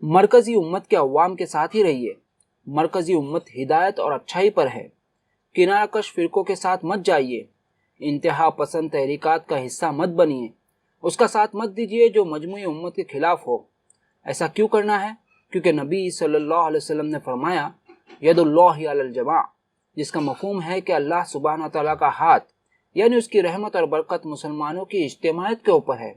مرکزی امت کے عوام کے ساتھ ہی رہیے۔ مرکزی امت ہدایت اور اچھائی پر ہے۔ کنارہ کش فرقوں کے ساتھ مت جائیے۔ انتہا پسند تحریکات کا حصہ مت بنیے۔ اس کا ساتھ مت دیجیے جو مجموعی امت کے خلاف ہو۔ ایسا کیوں کرنا ہے؟ کیونکہ نبی صلی اللہ علیہ وسلم نے فرمایا ید اللہ علی الجماع، جس کا مفہوم ہے کہ اللہ سبحانہ تعالیٰ کا ہاتھ یعنی اس کی رحمت اور برکت مسلمانوں کی اجتماعیت کے اوپر ہے۔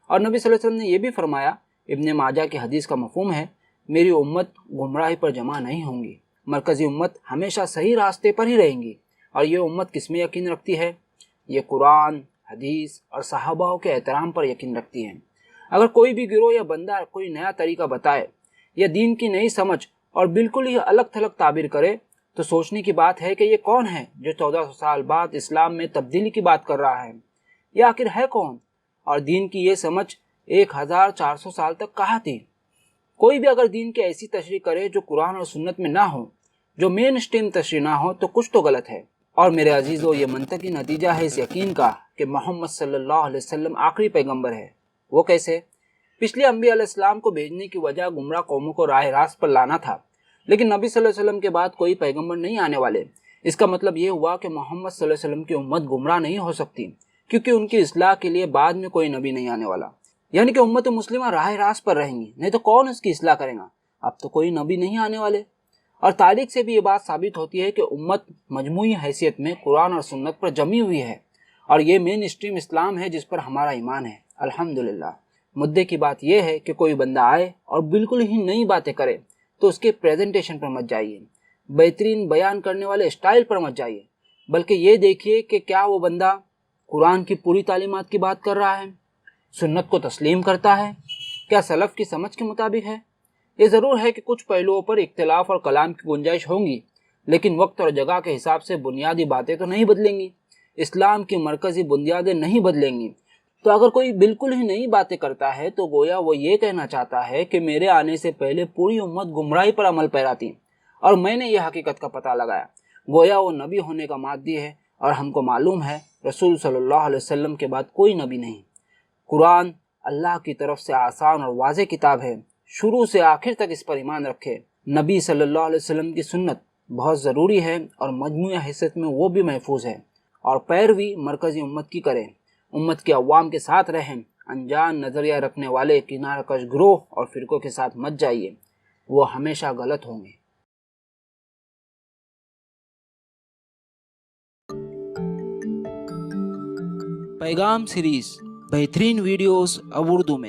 اور نبی صلی اللہ علیہ وسلم نے یہ بھی فرمایا، ابن ماجہ کی حدیث کا مفہوم ہے، میری امت گمراہی پر جمع نہیں ہوں گی۔ مرکزی امت ہمیشہ صحیح راستے پر ہی رہیں گی۔ اور یہ امت کس میں یقین رکھتی ہے؟ یہ قرآن، حدیث اور صحابہ کے احترام پر یقین رکھتی ہے۔ اگر کوئی بھی گروہ یا بندہ کوئی نیا طریقہ بتائے یا دین کی نئی سمجھ اور بالکل ہی الگ تھلگ تعبیر کرے تو سوچنے کی بات ہے کہ یہ کون ہے جو 1400 سال بعد اسلام میں تبدیلی کی بات کر رہا ہے، یا آخر ہے کون؟ اور دین کی یہ سمجھ 1400 سال تک کہاں تھی؟ کوئی بھی اگر دین کی ایسی تشریح کرے جو قرآن اور سنت میں نہ ہو، جو مین اسٹریم تشریح نہ ہو، تو کچھ تو غلط ہے۔ اور میرے عزیزو، یہ منطقی نتیجہ ہے اس یقین کا کہ محمد صلی اللہ علیہ وسلم آخری پیغمبر ہے۔ وہ کیسے؟ پچھلے انبیاء علیہ السلام کو بھیجنے کی وجہ گمراہ قوموں کو راہ راست پر لانا تھا، لیکن نبی صلی اللہ علیہ وسلم کے بعد کوئی پیغمبر نہیں آنے والے۔ اس کا مطلب یہ ہوا کہ محمد صلی اللہ علیہ وسلم کی امت گمراہ نہیں ہو سکتی، کیونکہ ان کی اصلاح کے لیے بعد میں کوئی نبی نہیں آنے والا، یعنی کہ امت مسلمہ راہ راست پر رہیں گی، نہیں تو کون اس کی اصلاح کرے گا؟ اب تو کوئی نبی نہیں آنے والے۔ اور تاریخ سے بھی یہ بات ثابت ہوتی ہے کہ امت مجموعی حیثیت میں قرآن اور سنت پر جمی ہوئی ہے، اور یہ مین اسٹریم اسلام ہے جس پر ہمارا ایمان ہے، الحمدللہ۔ مدعے کی بات یہ ہے کہ کوئی بندہ آئے اور بالکل ہی نئی باتیں کرے تو اس کے پریزنٹیشن پر مت جائیے، بہترین بیان کرنے والے اسٹائل پر مت جائیے، بلکہ یہ دیکھیے کہ کیا وہ بندہ قرآن کی پوری تعلیمات کی بات کر رہا ہے، سنت کو تسلیم کرتا ہے، کیا سلف کی سمجھ کے مطابق ہے۔ یہ ضرور ہے کہ کچھ پہلوؤں پر اختلاف اور کلام کی گنجائش ہوں گی، لیکن وقت اور جگہ کے حساب سے بنیادی باتیں تو نہیں بدلیں گی، اسلام کی مرکزی بنیادیں نہیں بدلیں گی۔ تو اگر کوئی بالکل ہی نئی باتیں کرتا ہے تو گویا وہ یہ کہنا چاہتا ہے کہ میرے آنے سے پہلے پوری امت گمراہی پر عمل پیرا تھی اور میں نے یہ حقیقت کا پتہ لگایا۔ گویا وہ نبی ہونے کا معدی ہے، اور ہم کو معلوم ہے رسول صلی اللہ علیہ وسلم کے بعد کوئی نبی نہیں۔ قرآن اللہ کی طرف سے آسان اور واضح کتاب ہے، شروع سے آخر تک اس پر ایمان رکھے۔ نبی صلی اللہ علیہ وسلم کی سنت بہت ضروری ہے اور مجموعی حیثیت میں وہ بھی محفوظ ہے، اور پیروی مرکزی امت کی کریں، امت کے عوام کے ساتھ رہیں، انجان نظریہ رکھنے والے کنارہ کش گروہ اور فرقوں کے ساتھ مت جائیے، وہ ہمیشہ غلط ہوں گے۔ پیغام سیریز، بہترین ویڈیوز اب اردو میں۔